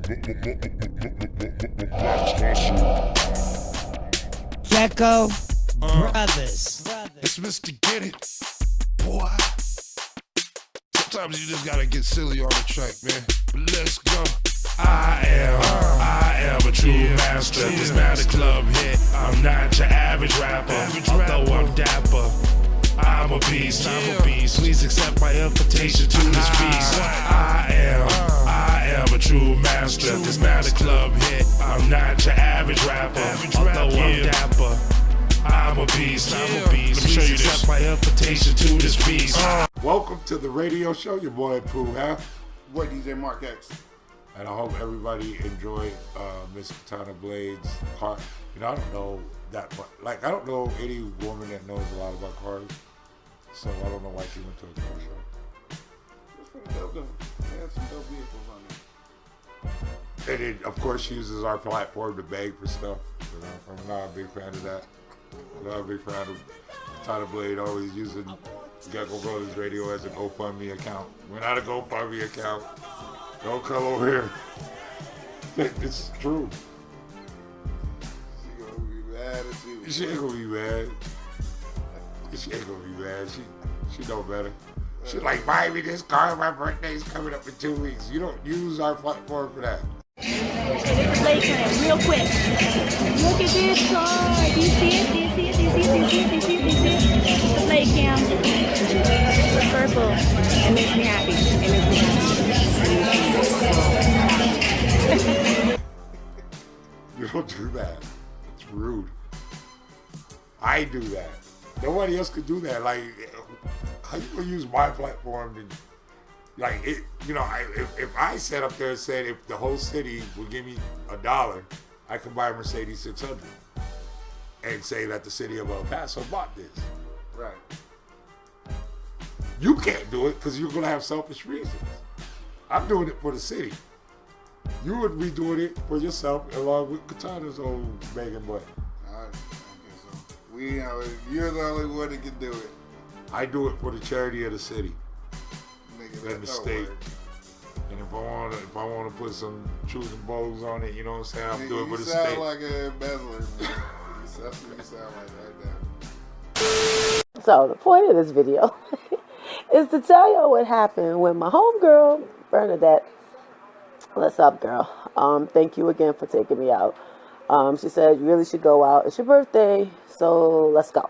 Gecko Brothers. It's Mr. Get It, boy. Sometimes you just gotta get silly on the track, man. But let's go. I am a true master. This not a club hit. I'm not your average rapper. Although I'm dapper, I'm a beast. Please accept my invitation to this feast. I am a true master. This not a club hit. I'm not your average rapper. Although I'm dapper, I'm a beast. Please accept my invitation to this feast. Welcome to the radio show. Your boy Pooh Heff. Boy DJ Mark X. And I hope everybody enjoyed Miss Kitana Blade's car. You know, I don't know that much. Like, I don't know any woman that knows a lot about cars. So I don't know why she went to a car show. It's pretty dope though. They have some dope vehicles on there. And then, of course, she uses our platform to beg for stuff. You know, I'm not a big fan of that. I'm not a big fan of Kitana Blade always using Gecko Brothers Radio as a GoFundMe account. We're not a GoFundMe account. Don't come over here. It's true. She gonna be mad at you. She ain't gonna be mad. She ain't gonna be mad. She know better. She's like, buy me this car. My birthday's coming up in 2 weeks. You don't use our platform for that. Play cam, real quick. Look at this car. Do you see it? Do you see it? Do you see it? Do you see it? Do you see it? Do you see it? It's the play cam. It's purple. It makes me happy. It makes me happy. You don't do that. It's rude. I do that. Nobody else could do that. Like, how you gonna use my platform to, like, it? You know, if I sat up there and said if the whole city would give me $1, I could buy a Mercedes 600 and say that the city of El Paso bought this. Right. You can't do it because you're gonna have selfish reasons. I'm doing it for the city. You would be doing it for yourself along with Katana's old begging butt. I guess so. You're the only one that can do it. I do it for the charity of the city Nigga, and the that's state. word. And if I want to put some truth and bows on it, you know what I'm saying? I'm doing it for the You sound state. like an embezzler, man. That's what you sound like right now. So the point of this video is to tell y'all what happened when my homegirl, Bernadette, what's up, girl? Thank you again for taking me out. She said, you really should go out. It's your birthday, so let's go.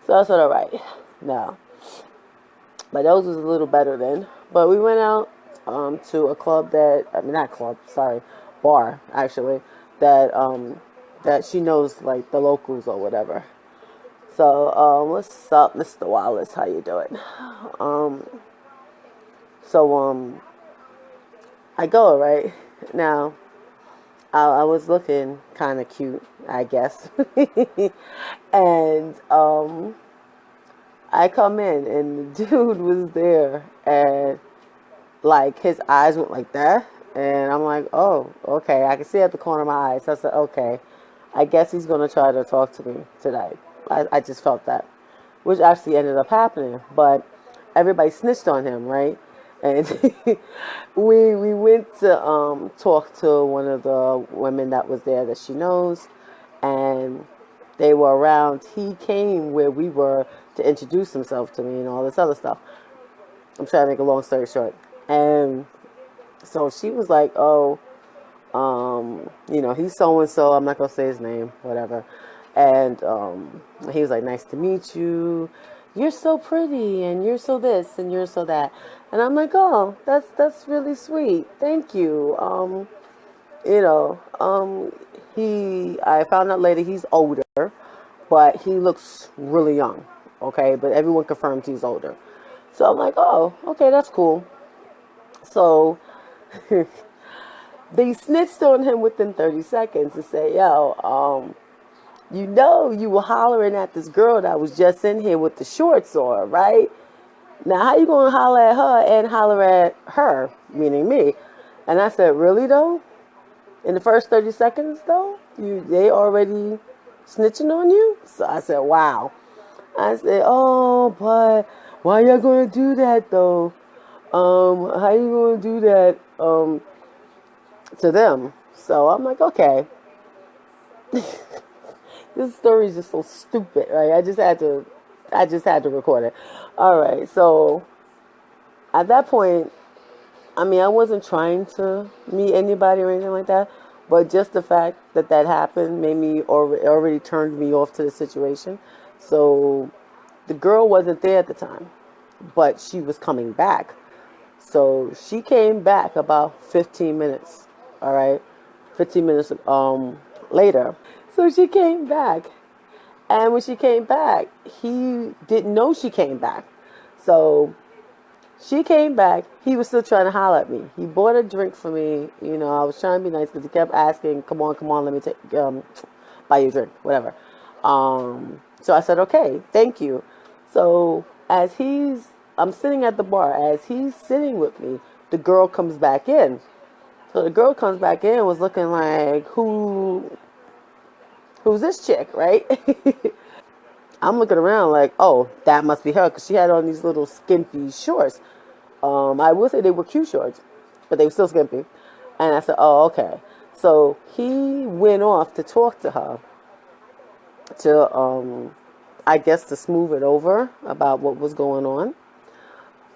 So I said, all right. Now, my nose was a little better then. But we went out to a club bar, actually, that she knows, like, the locals or whatever. So, what's up, Mr. Wallace? How you doing? I go, right? Now, I was looking kind of cute, I guess. And, I come in, and the dude was there, and, like, his eyes went like that, and I'm like, oh, okay, I can see at the corner of my eyes. So I said, okay, I guess he's going to try to talk to me tonight. I just felt that, which actually ended up happening, but everybody snitched on him, right? And we went to talk to one of the women that was there that she knows, and they were around. He came where we were to introduce himself to me and all this other stuff. I'm trying to make a long story short. And so she was like, oh, you know, he's so-and-so. I'm not going to say his name, whatever. And he was like, nice to meet you. You're so pretty, and you're so this, and you're so that. And I'm like, oh, that's really sweet. Thank you. I found out later he's older, but he looks really young, okay? But everyone confirmed he's older. So I'm like, oh, okay, that's cool. So they snitched on him within 30 seconds to say, yo, you know you were hollering at this girl that was just in here with the shorts on, right? Now, how you going to holler at her and holler at her, meaning me? And I said, really, though? In the first 30 seconds, though? They already snitching on you? So I said, wow. I said, oh, but why y'all going to do that, though? How you going to do that? to them. So I'm like, okay. This story is just so stupid, right? I just had to record it. All right, so at that point, I mean, I wasn't trying to meet anybody or anything like that, but just the fact that that happened made me already turned me off to the situation. So the girl wasn't there at the time, but she was coming back. So she came back about 15 minutes. All right, 15 minutes later. So she came back, and when she came back, he didn't know she came back. So she came back. He was still trying to holler at me. He bought a drink for me. You know, I was trying to be nice because he kept asking, "Come on, let me take buy you a drink, whatever." So I said, "Okay, thank you." So I'm sitting at the bar. As he's sitting with me, the girl comes back in. So the girl comes back in, was looking like, who's this chick, right? I'm looking around like, oh, that must be her, because she had on these little skimpy shorts. I will say they were cute shorts, but they were still skimpy. And I said, oh, okay. So he went off to talk to her to, I guess, to smooth it over about what was going on.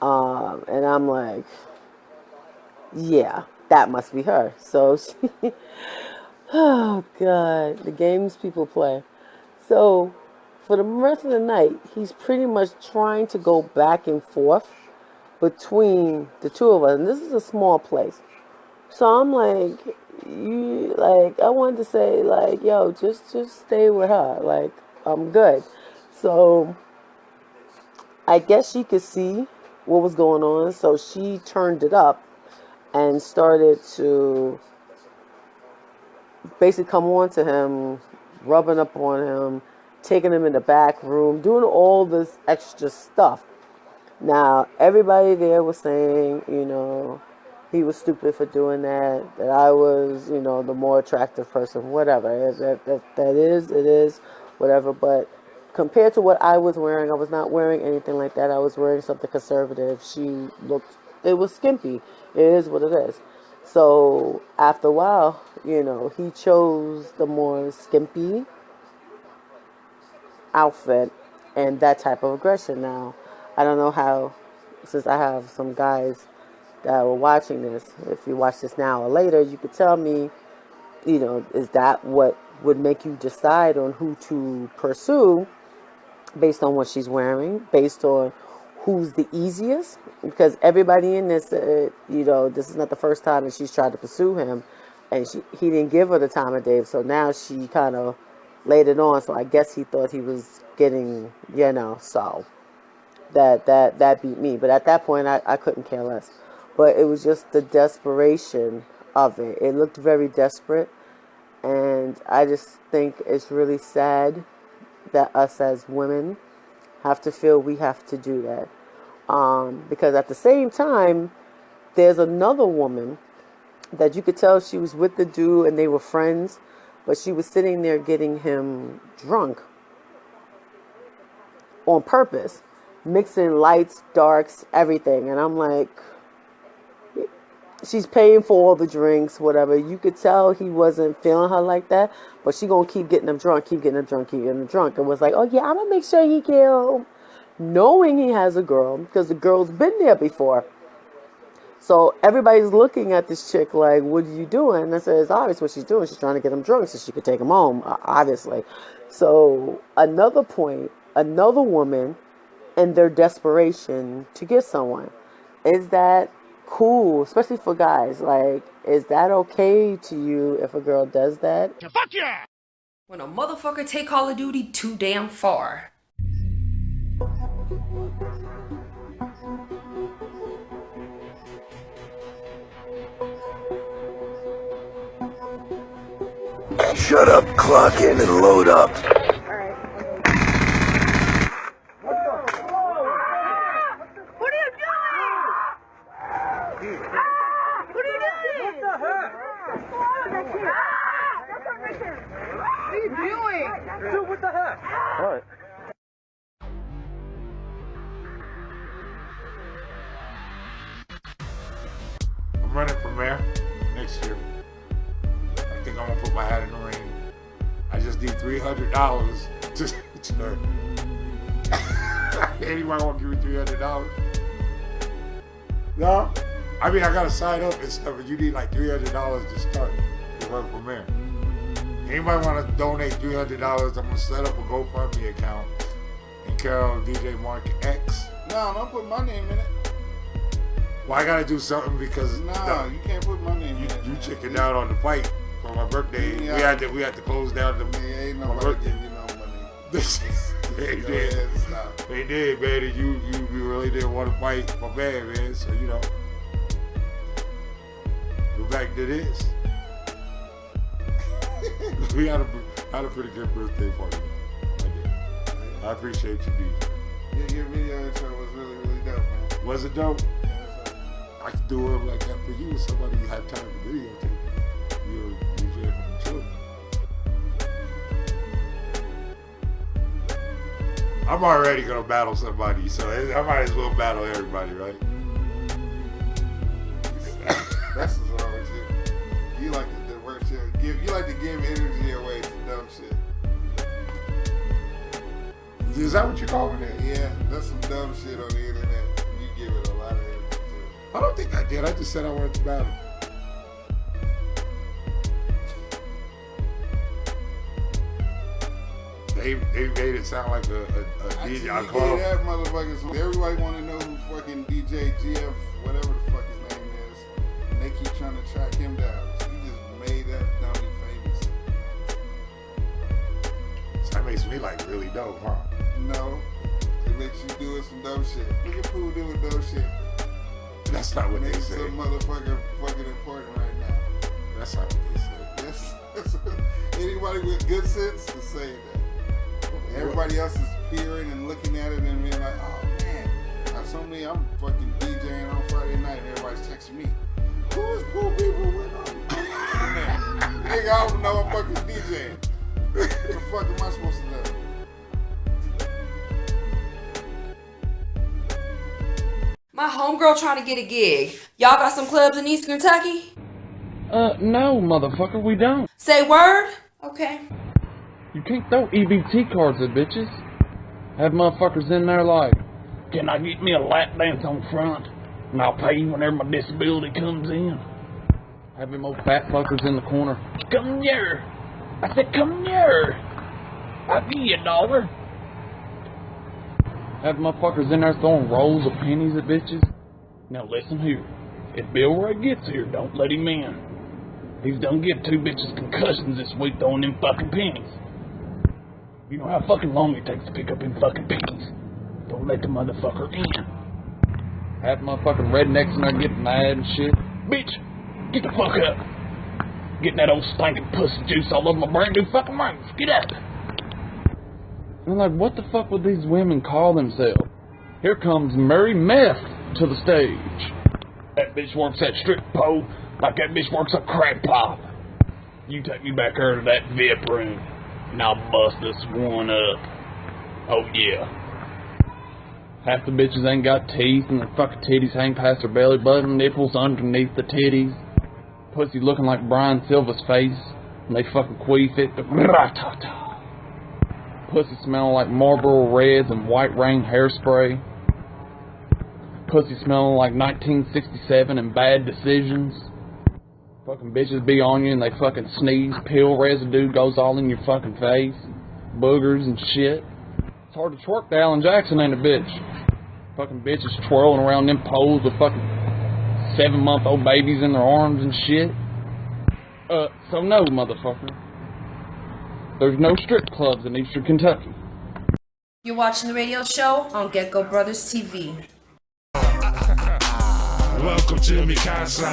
And I'm like, yeah, that must be her. So she, oh God, the games people play. So for the rest of the night, he's pretty much trying to go back and forth between the two of us. And this is a small place. So I'm like, I wanted to say, like, yo, just stay with her. Like, I'm good. So I guess she could see what was going on. So she turned it up and started to basically come on to him, rubbing up on him, taking him in the back room, doing all this extra stuff. Now, everybody there was saying, you know, he was stupid for doing that I was, you know, the more attractive person, whatever. That is, it is, whatever. But compared to what I was wearing, I was not wearing anything like that. I was wearing something conservative. It was skimpy. It is what it is. So after a while, you know, he chose the more skimpy outfit and that type of aggression. Now, I don't know how, since I have some guys that were watching this, if you watch this now or later, you could tell me, you know, is that what would make you decide on who to pursue based on what she's wearing, based on who's the easiest? Because everybody in this, you know, this is not the first time that she's tried to pursue him, and he didn't give her the time of day, so now she kind of laid it on, so I guess he thought he was getting, you know, so that beat me. But at that point, I couldn't care less. But it was just the desperation of it. It looked very desperate, and I just think it's really sad that us as women have to feel we have to do that. Because at the same time, there's another woman that you could tell she was with the dude and they were friends, but she was sitting there getting him drunk on purpose, mixing lights, darks, everything. And I'm like, she's paying for all the drinks, whatever. You could tell he wasn't feeling her like that, but she gonna keep getting him drunk, keep getting him drunk, keep getting him drunk. And was like, oh yeah, I'm gonna make sure he get home, knowing he has a girl, because the girl's been there before. So everybody's looking at this chick like, what are you doing? And I said, it's obvious what she's doing. She's trying to get him drunk so she could take him home, obviously. So another point, another woman and their desperation to get someone. Is that cool? Especially for guys. Like, is that okay to you if a girl does that? Fuck yeah! When a motherfucker take Call of Duty too damn far. Shut up, clock in, and load up. I'm running for mayor next year. think I'm gonna put my hat in the ring. I just need $300 to anybody want to give me $300? No? I mean, I gotta sign up and stuff, but you need like $300 to start to work from there. Anybody want to donate $300? I'm gonna set up a GoFundMe account and Carol DJ Mark X. No, don't put my name in it. Well, I gotta do something because no, you can't put my name in it. You chickened out on the fight for my birthday. Yeah. We had to close down the. Yeah, ain't nobody giving you no money. They did. They did, man. And you really didn't want to fight my man. So you know, go back to this. We had a pretty good birthday party. I did. I appreciate you, DJ. Your video intro was really, really dope, man. Was it dope? I could do it like that for you if somebody had time to videotape it. You're a DJ from the children. I'm already gonna battle somebody, so I might as well battle everybody, right? That's what's wrong with you. You like to work shit. You like to give energy away to dumb shit. Is that what you calling it? Yeah, that's some dumb shit on the internet. You give it a lot of energy to it. I don't think I did. I just said I wanted to battle. They made it sound like a DJ club. That motherfuckers. Everybody want to know who fucking DJ GF, whatever the fuck his name is, and they keep trying to track him down. He just made that dummy famous. So that makes me like really dope, huh? No, it makes you doing some dumb shit. Look at Pooh doing dumb shit. That's not what they say. Some motherfucker fucking important right now. That's not what they say. That's anybody with good sense is saying that. Everybody else is peering and looking at it and being like, oh man, suddenly I'm fucking DJing on Friday night and everybody's texting me. Who is Pooh people with on? Nigga, I don't know I'm fucking DJing. What the fuck am I supposed to know? My homegirl trying to get a gig. Y'all got some clubs in East Kentucky? No, motherfucker, we don't. Say word? Okay. You can't throw EBT cards at bitches. Have motherfuckers in there like, can I get me a lap dance on front? And I'll pay you whenever my disability comes in. Have them old fat fuckers in the corner. Come here. I said, come here. I'll give you $1. Have motherfuckers in there throwing rolls of pennies at bitches. Now listen here. If Bill Ray gets here, don't let him in. He's done get 2 bitches concussions this week throwing them fucking pennies. You know how fucking long it takes to pick up them fucking pennies. Don't let the motherfucker in. Have motherfucking rednecks in there getting mad and shit. Bitch, get the fuck up. Getting that old stinking pussy juice all over my brand new fucking rings. Get up. And I'm like, what the fuck would these women call themselves? Here comes Mary Meth to the stage. That bitch works at strip pole like that bitch works a crack pop. You take me back here to that VIP room and I'll bust this one up. Oh yeah. Half the bitches ain't got teeth and their fucking titties hang past their belly button, nipples underneath the titties. Pussy looking like Brian Silva's face and they fucking queef it. Pussy smelling like Marlboro Reds and White Rain hairspray. Pussy smelling like 1967 and Bad Decisions. Fucking bitches be on you and they fucking sneeze. Pill residue goes all in your fucking face. Boogers and shit. It's hard to twerk to Alan Jackson, ain't a bitch. Fucking bitches twirling around them poles with fucking 7-month-old babies in their arms and shit. So no, motherfucker. There's no strip clubs in Eastern Kentucky. You're watching the radio show on Gecko Brothers TV. Welcome to Mikasa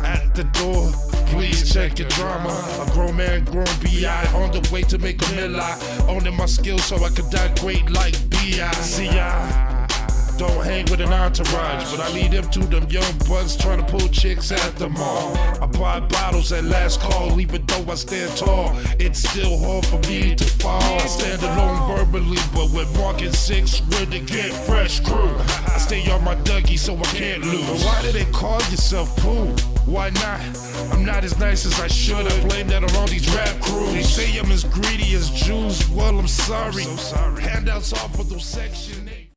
at the door. Please check your drama. A grown man, grown B.I. on the way to make a miller. Owning my skills so I could die great like B.I. See ya. Don't hang with an entourage, but I lead them to them young bucks trying to pull chicks at the mall. I buy bottles at last call, even though I stand tall. It's still hard for me to fall. I stand alone verbally, but with Mark and 6, we're the Get Fresh crew. I stay on my Dougie so I can't lose. But why do they call yourself Pooh? Why not? I'm not as nice as I should've. Blame that on all these rap crews. They say I'm as greedy as Jews. Well, I'm sorry. Handouts off for those Section 8.